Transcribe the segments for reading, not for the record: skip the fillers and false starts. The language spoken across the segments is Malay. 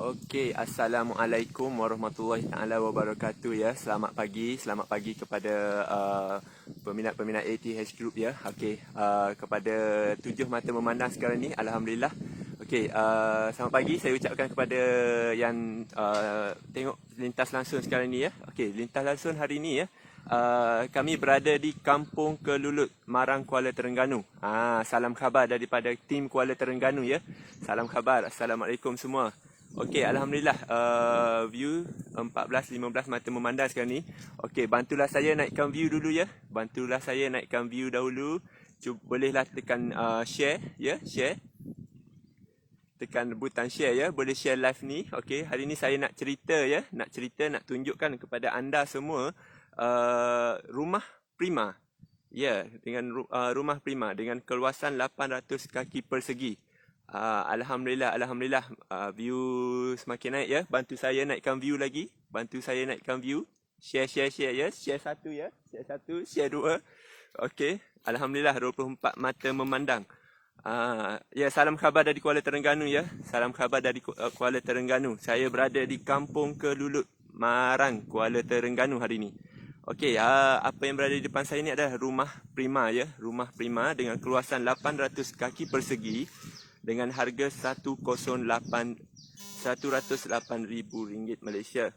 Okey, Assalamualaikum warahmatullahi taala wabarakatuh ya. Selamat pagi kepada peminat-peminat ATH Group ya. Okey, kepada 7 mata memandang sekarang ni, alhamdulillah. Okey, selamat pagi saya ucapkan kepada yang tengok lintas langsung sekarang ni ya. Okey, lintas langsung hari ni ya. Kami berada di Kampung Kelulut, Marang, Kuala Terengganu. Salam khabar daripada tim Kuala Terengganu ya. Salam khabar. Assalamualaikum semua. Okey, alhamdulillah view 14-15 mata memandang sekarang ni. Okey, bantulah saya naikkan view dulu ya. Bantulah saya naikkan view dahulu. Bolehlah tekan share ya, share. Tekan butang share ya, boleh share live ni. Okey, hari ni saya nak cerita ya, nak tunjukkan kepada anda semua rumah prima. Ya, dengan rumah prima dengan keluasan 800 kaki persegi. Alhamdulillah, view semakin naik ya. Bantu saya naikkan view lagi. Share ya. Share 1 ya. Share 1, share 2. Okey. Alhamdulillah 24 mata memandang. Ya, salam khabar dari Kuala Terengganu ya. Salam khabar dari Kuala Terengganu. Saya berada di Kampung Kelulut, Marang, Kuala Terengganu hari ini. Okey, apa yang berada di depan saya ni adalah rumah prima ya. Rumah prima dengan keluasan 800 kaki persegi. Dengan harga RM108,000 Malaysia.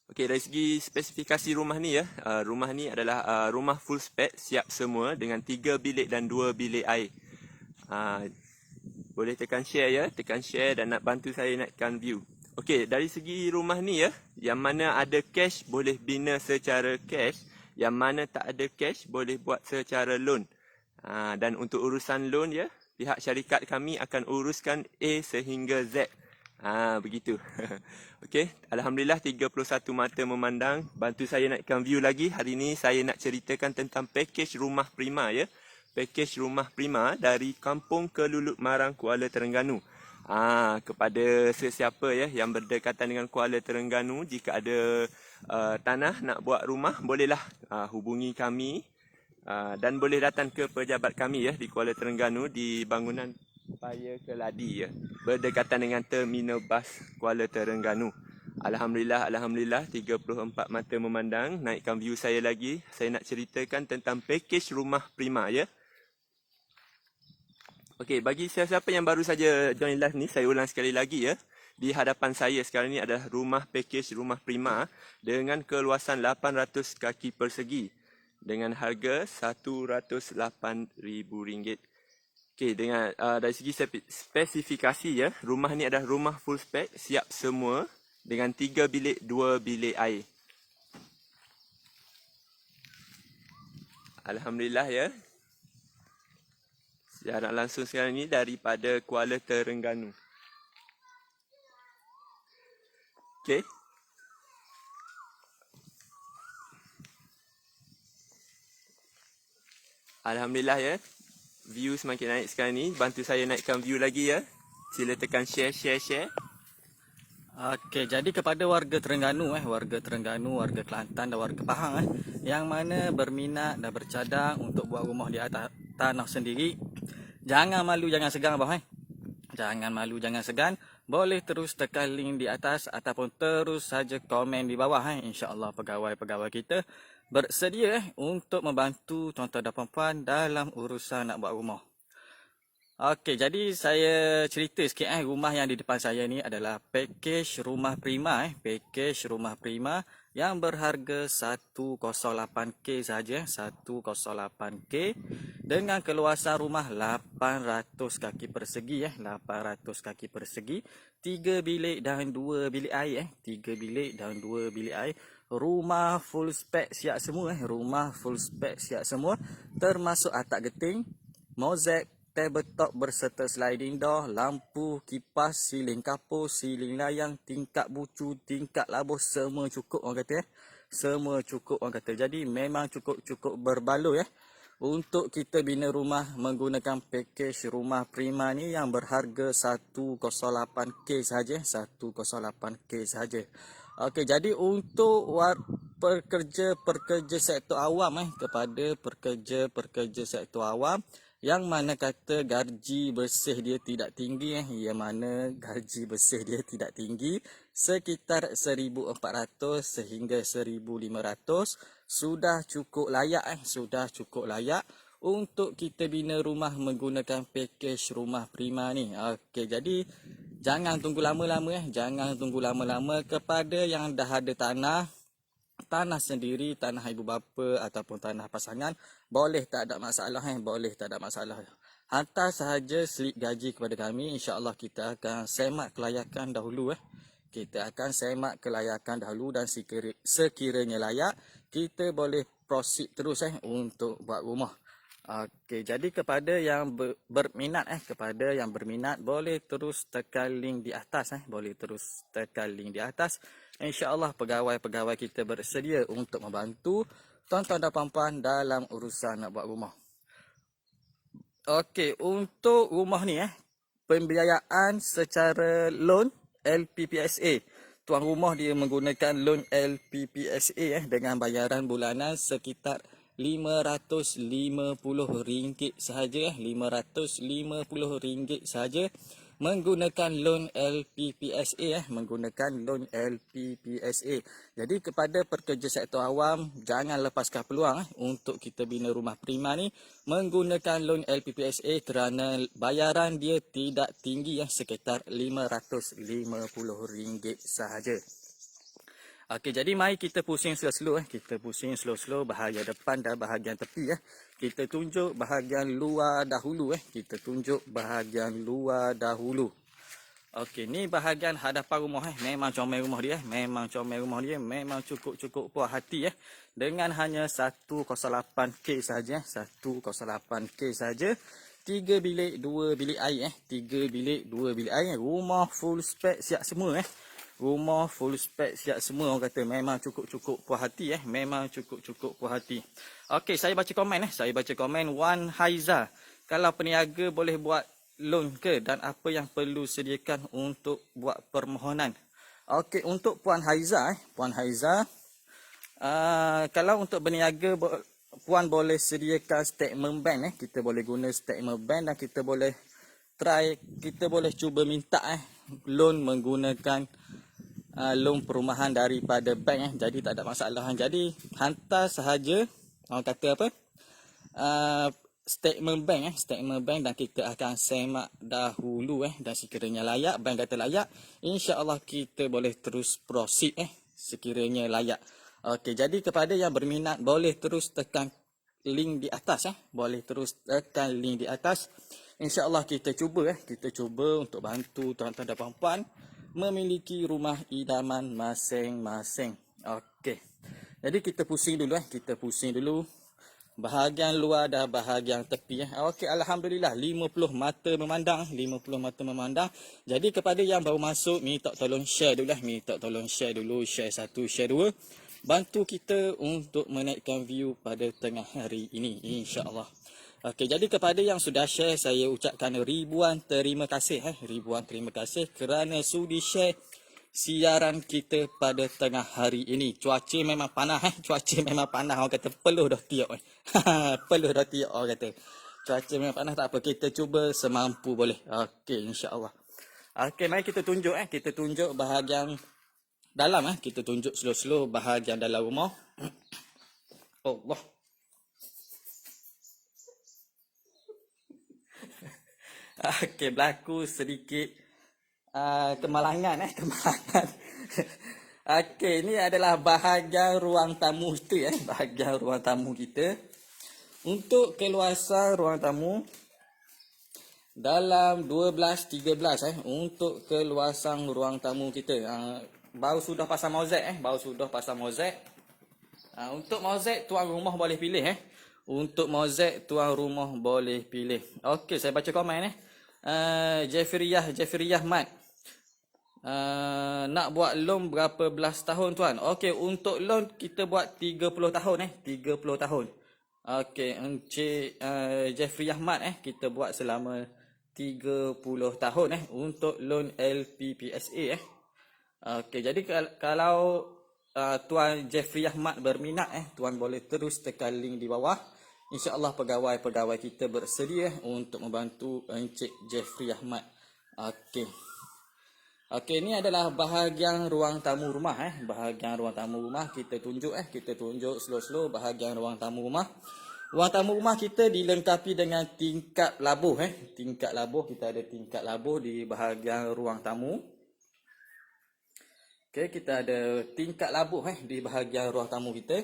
Okey, dari segi spesifikasi rumah ni ya, rumah ni adalah rumah full spec, siap semua dengan 3 bilik dan 2 bilik air. Boleh tekan share ya, tekan share dan nak bantu saya naikkan view. Okey, dari segi rumah ni ya, yang mana ada cash boleh bina secara cash, yang mana tak ada cash boleh buat secara loan. Dan untuk urusan loan ya, pihak syarikat kami akan uruskan A sehingga Z. Begitu. Okey, alhamdulillah 31 mata memandang. Bantu saya naikkan view lagi. Hari ini saya nak ceritakan tentang package rumah prima ya. Package rumah prima dari Kampung Kelulut, Marang, Kuala Terengganu. Kepada sesiapa ya yang berdekatan dengan Kuala Terengganu, jika ada tanah nak buat rumah, bolehlah hubungi kami. Dan boleh datang ke pejabat kami ya di Kuala Terengganu di bangunan Paya Keladi ya, berdekatan dengan terminal bas Kuala Terengganu. Alhamdulillah 34 mata memandang. Naikkan view saya lagi. Saya nak ceritakan tentang package rumah prima ya. Okey, bagi siapa yang baru saja join live ni, saya ulang sekali lagi ya. Di hadapan saya sekarang ni adalah package rumah prima dengan keluasan 800 kaki persegi. Dengan harga RM108,000. Okey, dengan dari segi spesifikasi ya, rumah ni adalah rumah full spec, siap semua dengan 3 bilik, 2 bilik air. Alhamdulillah ya. Siaran langsung sekarang ni daripada Kuala Terengganu. Okey. Alhamdulillah ya. View semakin naik sekarang ni. Bantu saya naikkan view lagi ya. Sila tekan share. Okey, jadi kepada warga Terengganu warga Kelantan dan warga Pahang yang mana berminat dan bercadang untuk buat rumah di atas tanah sendiri, jangan malu, jangan segan abah Jangan malu, jangan segan. Boleh terus tekan link di atas ataupun terus saja komen di bawah Insya-Allah pegawai-pegawai kita bersedia untuk membantu tuan-tuan dan puan-puan dalam urusan nak buat rumah. Okey, jadi saya cerita sikit rumah yang di depan saya ni adalah package rumah prima package rumah prima yang berharga 108k saja, 108k dengan keluasan rumah 800 kaki persegi 800 kaki persegi, 3 bilik dan 2 bilik air 3 bilik dan 2 bilik air. Rumah full spec siap semua rumah full spec siap semua, termasuk atap geting, mozaik, tabletop berserta sliding door, lampu, kipas, siling kapur, siling layang, tingkap bucu, tingkap labuh, semua cukup orang kata Semua cukup orang kata. Jadi memang cukup berbaloi untuk kita bina rumah menggunakan package rumah prima ni yang berharga 108k saja, 108k saja. Okey, jadi untuk pekerja sektor awam kepada pekerja sektor awam Yang mana kata gaji bersih dia tidak tinggi, yang mana gaji bersih dia tidak tinggi, sekitar 1,400 sehingga 1,500 sudah cukup layak, sudah cukup layak untuk kita bina rumah menggunakan pakej rumah prima ni. Okey, jadi jangan tunggu lama-lama, jangan tunggu lama-lama. Kepada yang dah ada tanah sendiri, tanah ibu bapa ataupun tanah pasangan, boleh tak ada masalah, boleh tak ada masalah. Hantar sahaja slip gaji kepada kami, insya-Allah kita akan semak kelayakan dahulu. Kita akan semak kelayakan dahulu dan sekiranya layak, kita boleh proceed terus untuk buat rumah. Okey, jadi kepada yang berminat kepada yang berminat boleh terus tekan link di atas boleh terus tekan link di atas. Insya-Allah pegawai-pegawai kita bersedia untuk membantu tuan-tuan dan puan-puan dalam urusan nak buat rumah. Okey, untuk rumah ni pembiayaan secara loan LPPSA. Tuan rumah dia menggunakan loan LPPSA dengan bayaran bulanan sekitar RM550 sahaja, RM550 sahaja menggunakan loan LPPSA menggunakan loan LPPSA. Jadi kepada pekerja sektor awam, jangan lepaskan peluang untuk kita bina rumah prima ni menggunakan loan LPPSA kerana bayaran dia tidak tinggi sekitar RM550 sahaja. Okey, jadi mari kita pusing slow-slow kita pusing slow-slow bahagian depan dan bahagian tepi Kita tunjuk bahagian luar dahulu kita tunjuk bahagian luar dahulu. Okey, ni bahagian hadapan rumah memang comel rumah dia, memang comel rumah dia, memang cukup puas hati dengan hanya 108k saja, 108k saja. 3 bilik 2 bilik air 3 bilik 2 bilik air, rumah full spec siap semua Rumah full spec siap semua, orang kata memang cukup puas hati memang cukup puas hati. Okey, saya baca komen saya baca komen Wan Haiza. Kalau peniaga boleh buat loan ke dan apa yang perlu sediakan untuk buat permohonan? Okey, untuk Puan Haiza kalau untuk berniaga puan boleh sediakan statement bank kita boleh guna statement bank dan kita boleh cuba minta loan menggunakan loan perumahan daripada bank jadi tak ada masalah. Jadi hantar sahaja orang kata apa statement bank dan kita akan semak dahulu dan sekiranya layak, bank kata layak, insya-Allah kita boleh terus proceed sekiranya layak. Okey, jadi kepada yang berminat boleh terus tekan link di atas boleh terus tekan link di atas. Insya-Allah kita cuba untuk bantu tuan-tuan dan puan-puan memiliki rumah idaman masing-masing. Okey. Jadi kita pusing dulu bahagian luar dan bahagian tepi Okey, alhamdulillah 50 mata memandang, 50 mata memandang. Jadi kepada yang baru masuk, minta tolong share dulu share 1, share 2. Bantu kita untuk menaikkan view pada tengah hari ini, insya-Allah. Okey, jadi kepada yang sudah share, saya ucapkan ribuan terima kasih kerana sudi share siaran kita pada tengah hari ini. Cuaca memang panas orang kata peluh dah tiap peluh dah tiap orang kata. Cuaca memang panas, tak apa, kita cuba semampu boleh. Okey, insya-Allah. Okey, mari kita tunjuk bahagian dalam kita tunjuk slow-slow bahagian dalam rumah. Allah. Okey, berlaku sedikit kemalangan Okey, ini adalah bahagian ruang tamu kita bahagian ruang tamu kita. Untuk keluasan ruang tamu dalam 12-13 untuk keluasan ruang tamu kita. Baru sudah pasang mozaik untuk mozaik tuan rumah boleh pilih Untuk mozaik tuan rumah boleh pilih. Okey, saya baca komen Jeffriyah Mat. Nak buat loan berapa belas tahun tuan? Okey, untuk loan kita buat 30 tahun 30 tahun. Okey, Encik Jeffriyah Mat kita buat selama 30 tahun untuk loan LPPSA Okey, jadi kalau Tuan Jeffrey Ahmad berminat tuan boleh terus tekan link di bawah. InsyaAllah pegawai-pegawai kita bersedia untuk membantu Encik Jeffrey Ahmad. Okey. Okey, ini adalah bahagian ruang tamu rumah Bahagian ruang tamu rumah kita tunjuk slow-slow bahagian ruang tamu rumah. Ruang tamu rumah kita dilengkapi dengan tingkap labuh Tingkap labuh, kita ada tingkap labuh di bahagian ruang tamu. Okey, kita ada tingkap labuh di bahagian ruang tamu kita.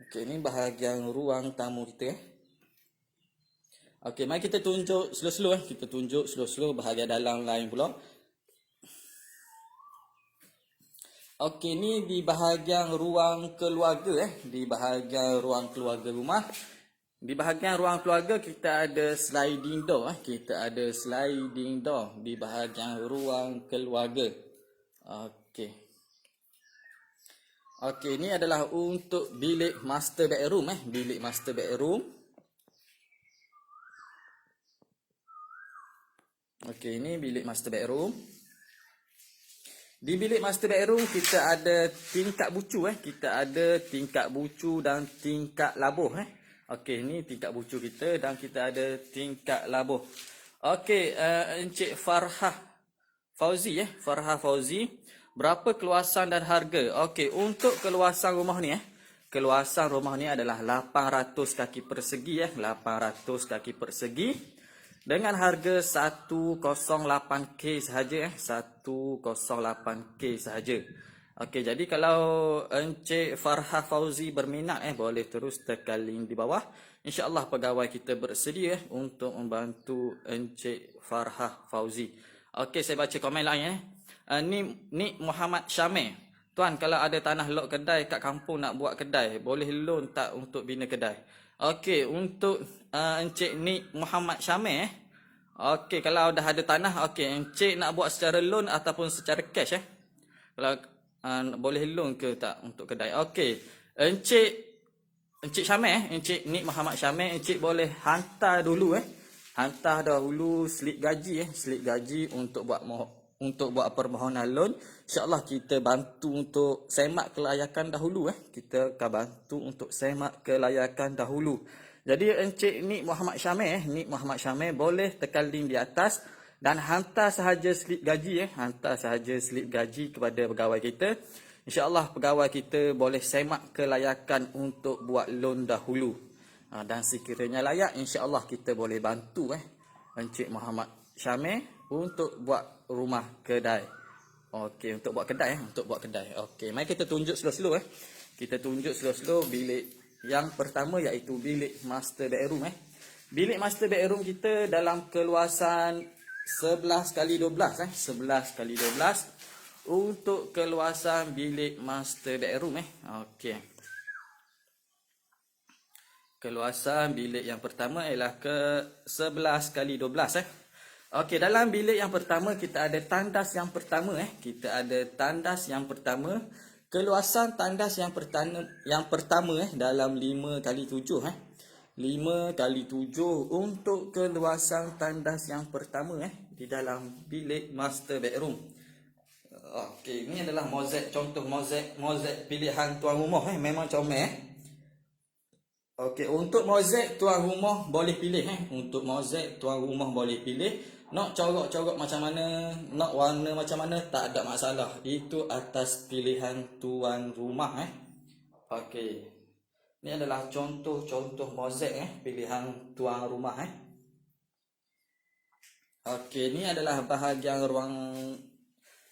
Okey, ini bahagian ruang tamu kita Okey, mari kita tunjuk slow-slow kita tunjuk slow-slow bahagian dalam lain pula. Okey, ni di bahagian ruang keluarga di bahagian ruang keluarga rumah. Di bahagian ruang keluarga kita ada sliding door kita ada sliding door di bahagian ruang keluarga. Okey. Okey, ini adalah untuk bilik master bedroom bilik master bedroom. Okey, ini bilik master bedroom. Di bilik master bedroom kita ada tingkap bucu kita ada tingkap bucu dan tingkap labuh Okey, ini tingkap bucu kita dan kita ada tingkap labuh. Okey, Encik Farhah Fauzi Farhah Fauzi, berapa keluasan dan harga? Okey, untuk keluasan rumah ni keluasan rumah ni adalah 800 kaki persegi 800 kaki persegi. Dengan harga 108k sahaja 108k sahaja. Okey, jadi kalau Encik Farhah Fauzi berminat boleh terus tekan link di bawah. InsyaAllah pegawai kita bersedia untuk membantu Encik Farhah Fauzi. Okey, saya baca komen lain Ni Muhammad Syamil. Tuan, kalau ada tanah lot kedai kat kampung nak buat kedai, boleh loan tak untuk bina kedai? Okey, untuk Encik Nik Muhammad Syamil okey, kalau dah ada tanah, okey, Encik nak buat secara loan ataupun secara cash Kalau boleh loan ke tak untuk kedai? Okey, Encik Syamil Encik Nik Muhammad Syamil, Encik boleh hantar dulu hantar dahulu slip gaji slip gaji untuk buat permohonan loan. InsyaAllah kita bantu untuk semak kelayakan dahulu kita akan bantu untuk semak kelayakan dahulu. Jadi Encik Nik Muhammad Syamil boleh tekan link di atas dan hantar sahaja slip gaji hantar sahaja slip gaji kepada pegawai kita. InsyaAllah pegawai kita boleh semak kelayakan untuk buat loan dahulu. Dan sekiranya layak, insyaAllah kita boleh bantu Encik Muhammad Syamil untuk buat rumah kedai. Okey, untuk buat kedai Okey, mari kita tunjuk slow-slow Kita tunjuk slow-slow bilik yang pertama, iaitu bilik master bedroom Bilik master bedroom kita dalam keluasan 11x12 11x12 untuk keluasan bilik master bedroom Okey. Keluasan bilik yang pertama ialah ke 11x12 Okey, dalam bilik yang pertama kita ada tandas yang pertama kita ada tandas yang pertama. Keluasan tandas yang pertama dalam 5x7 5x7 untuk keluasan tandas yang pertama di dalam bilik master bedroom. Okey, ini adalah mozaik, contoh mozaik pilihan tuan rumah memang comel Okey, untuk mozaik tuan rumah boleh pilih untuk mozaik tuan rumah boleh pilih. Nak corak-corak macam mana, nak warna macam mana, tak ada masalah. Itu atas pilihan tuan rumah Okey. Ini adalah contoh-contoh mozaik pilihan tuan rumah Okey, ini adalah bahagian ruang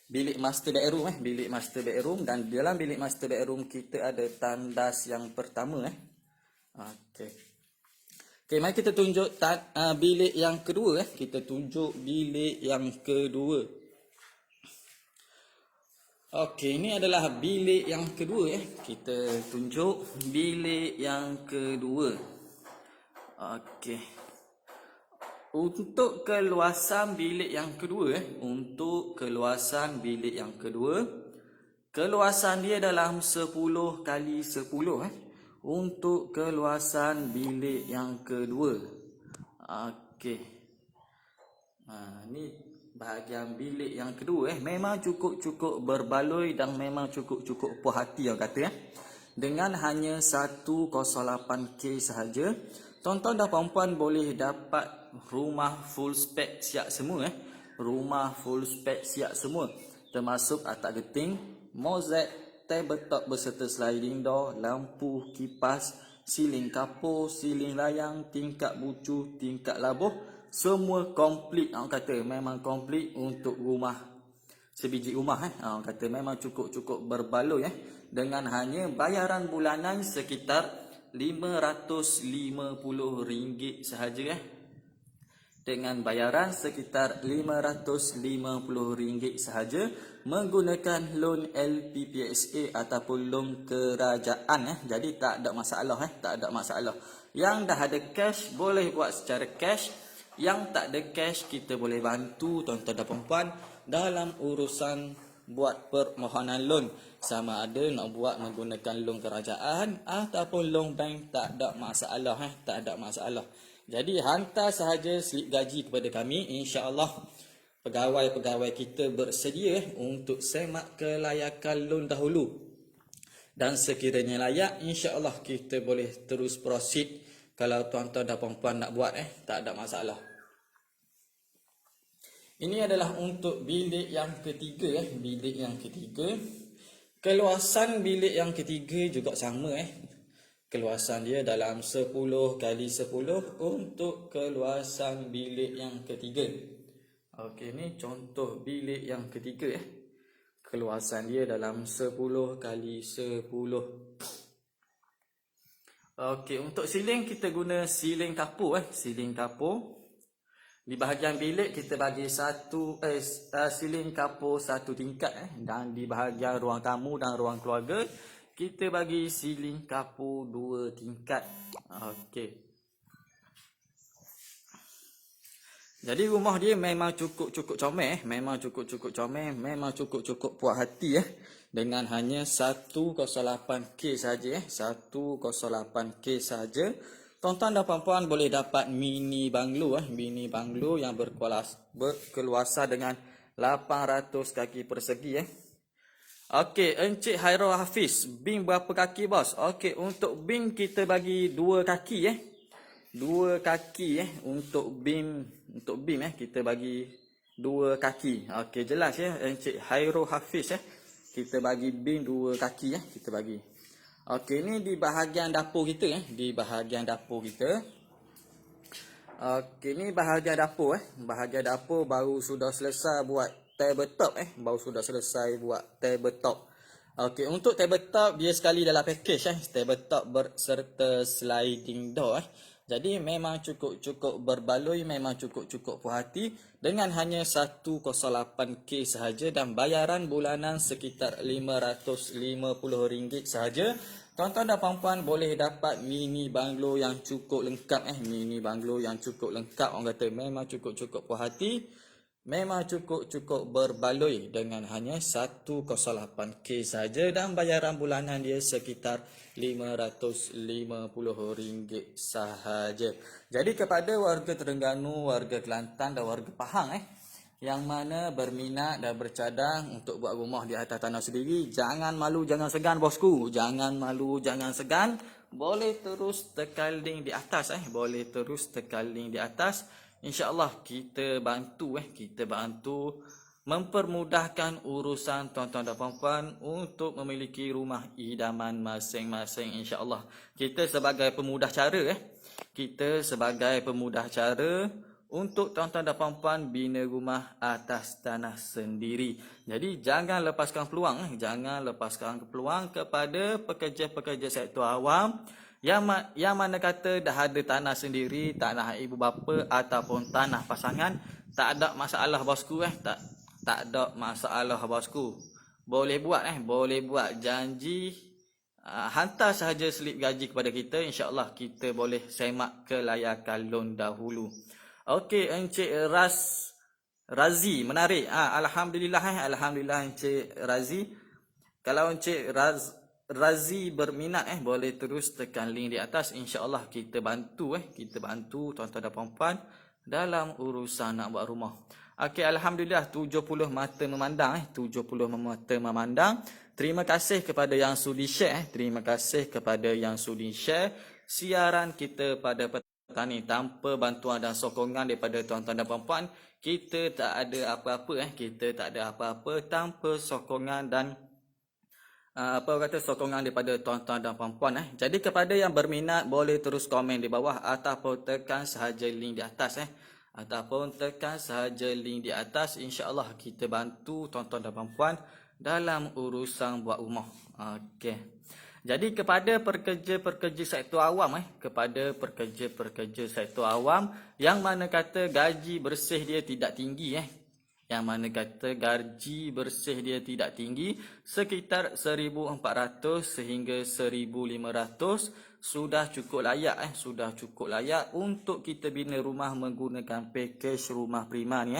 bilik master bedroom bilik master bedroom, dan dalam bilik master bedroom kita ada tandas yang pertama Okey. Okey, mari kita tunjuk bilik yang kedua kita tunjuk bilik yang kedua. Okey, ini adalah bilik yang kedua kita tunjuk bilik yang kedua. Okey. Untuk keluasan bilik yang kedua untuk keluasan bilik yang kedua, keluasan dia dalam 10x10 untuk keluasan bilik yang kedua. Okey. Ni bahagian bilik yang kedua memang cukup-cukup berbaloi dan memang cukup-cukup puas hati orang kata dengan hanya 108k sahaja. Tuan-tuan dan puan-puan boleh dapat rumah full spek siap semua Rumah full spek siap semua, termasuk atap geting, mozaik, tabletop berserta sliding door, lampu, kipas, siling kapur, siling layang, tingkap bucu, tingkap labuh, semua komplit. Orang kata memang komplit untuk rumah sebiji rumah Orang kata memang cukup berbaloi dengan hanya bayaran bulanan sekitar RM550 sahaja Dengan bayaran sekitar RM550 sahaja menggunakan loan LPPSA ataupun loan kerajaan Jadi tak ada masalah tak ada masalah. Yang dah ada cash boleh buat secara cash, yang tak ada cash kita boleh bantu tuan-tuan dan puan-puan dalam urusan buat permohonan loan, sama ada nak buat menggunakan loan kerajaan ataupun loan bank, tak ada masalah tak ada masalah. Jadi hantar sahaja slip gaji kepada kami, insya-Allah pegawai-pegawai kita bersedia untuk semak kelayakan loan dahulu. Dan sekiranya layak, insya-Allah kita boleh terus proceed kalau tuan-tuan dan puan-puan nak buat tak ada masalah. Ini adalah untuk bilik yang ketiga bilik yang ketiga. Keluasan bilik yang ketiga juga sama Keluasan dia dalam 10 kali 10 untuk keluasan bilik yang ketiga. Okey, ni contoh bilik yang ketiga Keluasan dia dalam 10 kali 10. Okey, untuk siling kita guna siling kapur siling kapur. Di bahagian bilik kita bagi siling kapur satu tingkat dan di bahagian ruang tamu dan ruang keluarga kita bagi siling kapur 2 tingkat. Okey. Jadi rumah dia memang cukup comel memang cukup comel, memang cukup puas hati dengan hanya 108k saja 108k saja. Tuan-tuan dan puan-puan boleh dapat mini banglo mini banglo yang berkeluasan dengan 800 kaki persegi Okey, Encik Hairul Hafiz, bin berapa kaki bos? Okey, untuk bin kita bagi 2 kaki 2 kaki untuk bin kita bagi 2 kaki. Okey, jelas Encik Hairul Hafiz kita bagi bin 2 kaki kita bagi. Okey, ni di bahagian dapur kita di bahagian dapur kita. Okey, ni bahagian dapur bahagian dapur baru sudah selesai buat tabletop tabletop. Okey, untuk tabletop dia sekali dalam package tabletop berserta sliding door Jadi memang cukup berbaloi, memang cukup puas hati dengan hanya 108k sahaja dan bayaran bulanan sekitar RM550 sahaja. Tuan-tuan dan puan-puan boleh dapat mini banglo yang cukup lengkap mini banglo yang cukup lengkap. Orang kata memang cukup puas hati, memang cukup berbaloi dengan hanya 108k saja dan bayaran bulanan dia sekitar RM550 sahaja. Jadi kepada warga Terengganu, warga Kelantan dan warga Pahang yang mana berminat dan bercadang untuk buat rumah di atas tanah sendiri, jangan malu, jangan segan bosku. Jangan malu, jangan segan. Boleh terus tekan link di atas boleh terus tekan link di atas. InsyaAllah kita bantu mempermudahkan urusan tuan-tuan dan puan-puan untuk memiliki rumah idaman masing-masing. InsyaAllah kita sebagai pemudah cara untuk tuan-tuan dan puan-puan bina rumah atas tanah sendiri. Jadi jangan lepaskan peluang kepada pekerja-pekerja sektor awam yang mana kata dah ada tanah sendiri, tanah ibu bapa ataupun tanah pasangan. Tak ada masalah bosku tak ada masalah bosku. Boleh buat janji, hantar sahaja slip gaji kepada kita, insya-Allah kita boleh semak kelayakan loan dahulu. Okey, Encik Razi, menarik. Alhamdulillah Encik Razi. Kalau Encik Razi berminat boleh terus tekan link di atas. InsyaAllah kita bantu tuan-tuan dan puan-puan dalam urusan nak buat rumah. Okey, alhamdulillah 70 mata memandang 70 mata memandang. Terima kasih kepada yang sudi share Terima kasih kepada yang sudi share siaran kita pada petang ni. Tanpa bantuan dan sokongan daripada tuan-tuan dan puan-puan, kita tak ada apa-apa kita tak ada apa-apa tanpa sokongan dan sokongan daripada tuan-tuan dan puan-puan. Jadi kepada yang berminat boleh terus komen di bawah ataupun tekan sahaja link di atas InsyaAllah kita bantu tuan-tuan dan puan-puan dalam urusan buat rumah. Okey. Jadi kepada pekerja-pekerja sektor awam sektor awam yang mana kata gaji bersih dia tidak tinggi sekitar 1,400 sehingga 1,500 sudah cukup layak untuk kita bina rumah menggunakan pakej rumah prima ni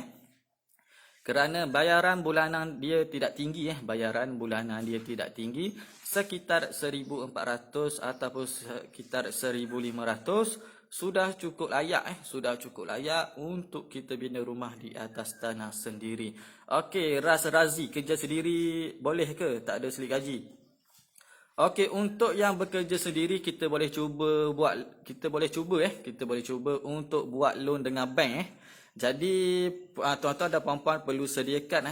Kerana bayaran bulanan dia tidak tinggi sekitar 1,400 ataupun sekitar 1,500 sudah cukup layak untuk kita bina rumah di atas tanah sendiri. Okey, Razi kerja sendiri boleh ke? Tak ada selit gaji. Okey, untuk yang bekerja sendiri kita boleh cuba untuk buat loan dengan bank Jadi tuan-tuan dan puan-puan perlu sediakan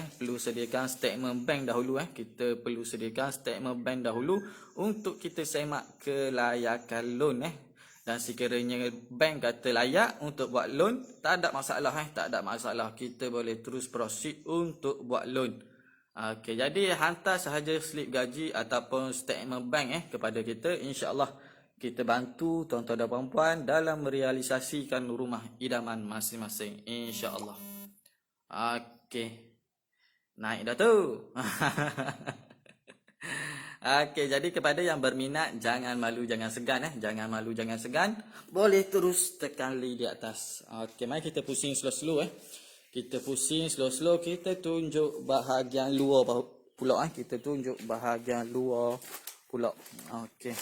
statement bank dahulu Kita perlu sediakan statement bank dahulu untuk kita semak kelayakan loan Dan sekiranya bank kata layak untuk buat loan, tak ada masalah, kita boleh terus proceed untuk buat loan. Okey, jadi hantar sahaja slip gaji ataupun statement bank kepada kita. InsyaAllah kita bantu tuan-tuan dan puan-puan dalam merealisasikan rumah idaman masing-masing. InsyaAllah. Okey. Naik dah tu. Okey, jadi kepada yang berminat jangan malu jangan segan. Boleh terus tekan link di atas. Okey, mari kita pusing slow-slow Kita pusing slow-slow, kita tunjuk bahagian luar pula kita tunjuk bahagian luar pula. Okey.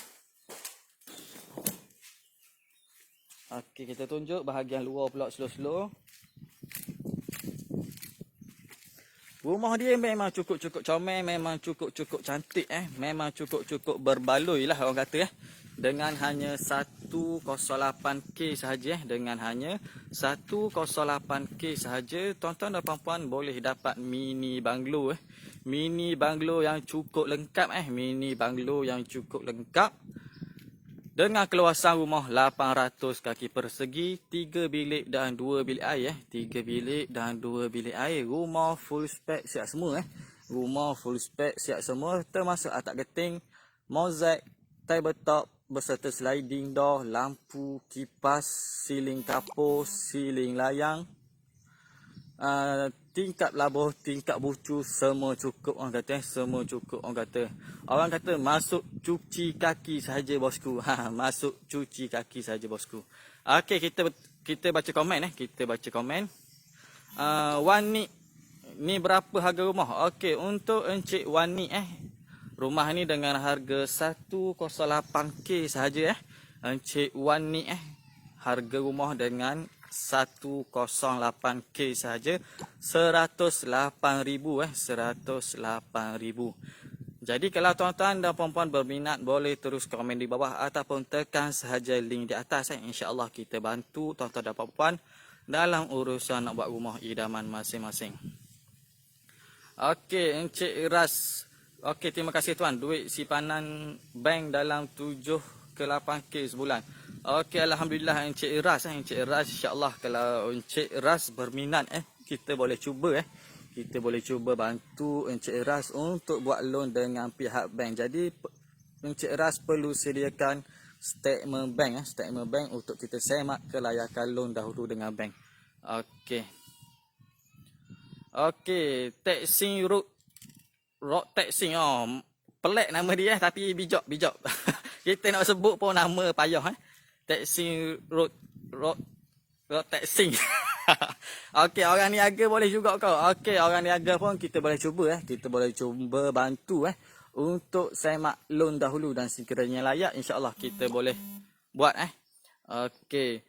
Okey, kita tunjuk bahagian luar pula slow-slow. Rumah dia memang cukup-cukup comel, memang cukup-cukup cantik memang cukup-cukup berbaloi lah orang kata dengan hanya 108k sahaja dengan hanya 108k sahaja tuan-tuan dan puan-puan boleh dapat mini banglo yang cukup lengkap dengan keluasan rumah 800 kaki persegi, 3 bilik dan 2 bilik air 3 bilik dan 2 bilik air. Rumah full spec siap semua termasuk atap geting, mozaik, tabletop beserta sliding door, lampu, kipas, siling kapur, siling layang, tingkap labuh, tingkap bucu, semua cukup orang kata. Orang kata masuk cuci kaki sahaja bosku. Masuk cuci kaki sahaja bosku. Okey, kita baca komen Wan ni berapa harga rumah? Okey, untuk Encik Wan ni rumah ni dengan harga 108k sahaja Encik Wan ni harga rumah dengan 108k sahaja, 108,000 Jadi kalau tuan-tuan dan puan-puan berminat boleh terus komen di bawah ataupun tekan sahaja link di atas InsyaAllah kita bantu tuan-tuan dan puan-puan dalam urusan nak buat rumah idaman masing-masing. Okey, Encik Ras. Okey, terima kasih tuan. Duit simpanan bank dalam 7 ke 8k sebulan. Okey, alhamdulillah Encik Ras insya-Allah kalau Encik Ras berminat kita boleh cuba kita boleh cuba bantu Encik Ras untuk buat loan dengan pihak bank. Jadi Encik Ras perlu sediakan statement bank untuk kita semak kelayakan loan dahulu dengan bank. Okey, Taxing Road Taxing pelik nama dia tapi bijak. Kita nak sebut pun nama payah Taxing Road Taxing. Okey, orang niaga boleh juga kau. Okey, orang niaga pun kita boleh cuba kita boleh cuba bantu untuk semak loan dahulu dan sekiranya layak insya-Allah kita boleh buat Okey.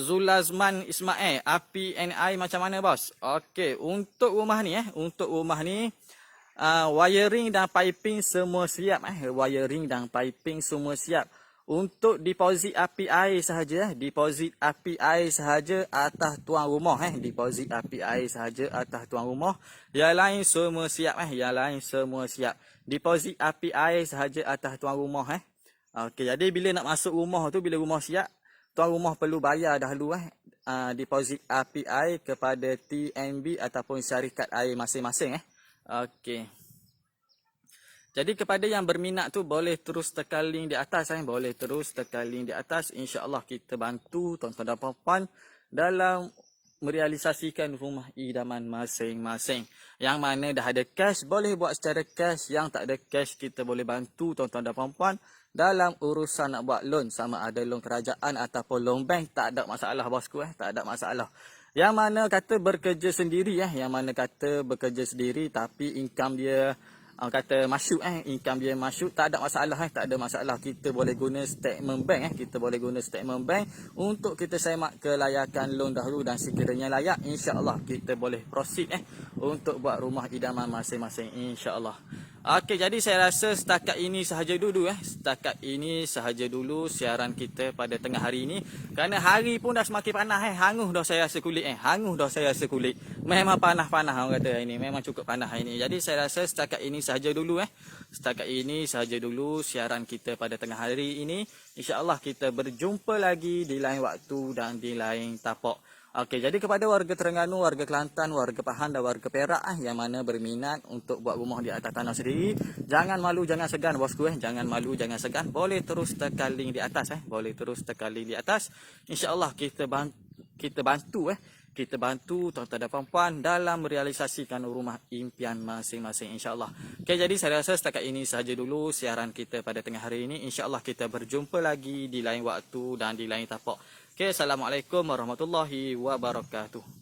Zulazman Ismail, api NI macam mana bos? Okey, untuk rumah ni wiring dan piping semua siap wiring dan piping semua siap. Untuk deposit api air sahaja deposit api air sahaja atas tuan rumah deposit api air sahaja atas tuan rumah. Yang lain semua siap yang lain semua siap. Deposit api air sahaja atas tuan rumah Okey, jadi bila nak masuk rumah tu, bila rumah siap, tuan rumah perlu bayar dahulu deposit api air kepada TNB ataupun syarikat air masing-masing Okey. Jadi kepada yang berminat tu boleh terus tekan link di atas boleh terus tekan link di atas. InsyaAllah kita bantu tuan-tuan dan puan-puan dalam merealisasikan rumah idaman masing-masing. Yang mana dah ada cash boleh buat secara cash, yang tak ada cash kita boleh bantu tuan-tuan dan puan-puan dalam urusan nak buat loan, sama ada loan kerajaan ataupun loan bank. Tak ada masalah bosku tak ada masalah. Yang mana kata bekerja sendiri yang mana kata bekerja sendiri tapi income dia kata masuk income dia masuk, tak ada masalah tak ada masalah. Kita boleh guna statement bank kita boleh guna statement bank untuk kita semak kelayakan loan dahulu, dan sekiranya layak insya-Allah kita boleh proceed untuk buat rumah idaman masing-masing insya-Allah. Okey, jadi saya rasa setakat ini sahaja dulu setakat ini sahaja dulu siaran kita pada tengah hari ini, kerana hari pun dah semakin panas hangus dah saya rasa kulit hangus dah saya rasa kulit. Memang panas-panas orang kata hari ini, memang cukup panas hari ini. Jadi saya rasa setakat ini sahaja dulu setakat ini sahaja dulu siaran kita pada tengah hari ini. InsyaAllah kita berjumpa lagi di lain waktu dan di lain tapak. Okey, jadi kepada warga Terengganu, warga Kelantan, warga Pahang dan warga Perak yang mana berminat untuk buat rumah di atas tanah sendiri, jangan malu, jangan segan bosku jangan malu, jangan segan. Boleh terus tekan link di atas boleh terus tekan link di atas. InsyaAllah kita bantu kita bantu tuan-tuan dan puan-puan dalam merealisasikan rumah impian masing-masing insya-Allah. Okey, jadi saya rasa setakat ini sahaja dulu siaran kita pada tengah hari ini. InsyaAllah kita berjumpa lagi di lain waktu dan di lain tapak. Okey, assalamualaikum warahmatullahi wabarakatuh.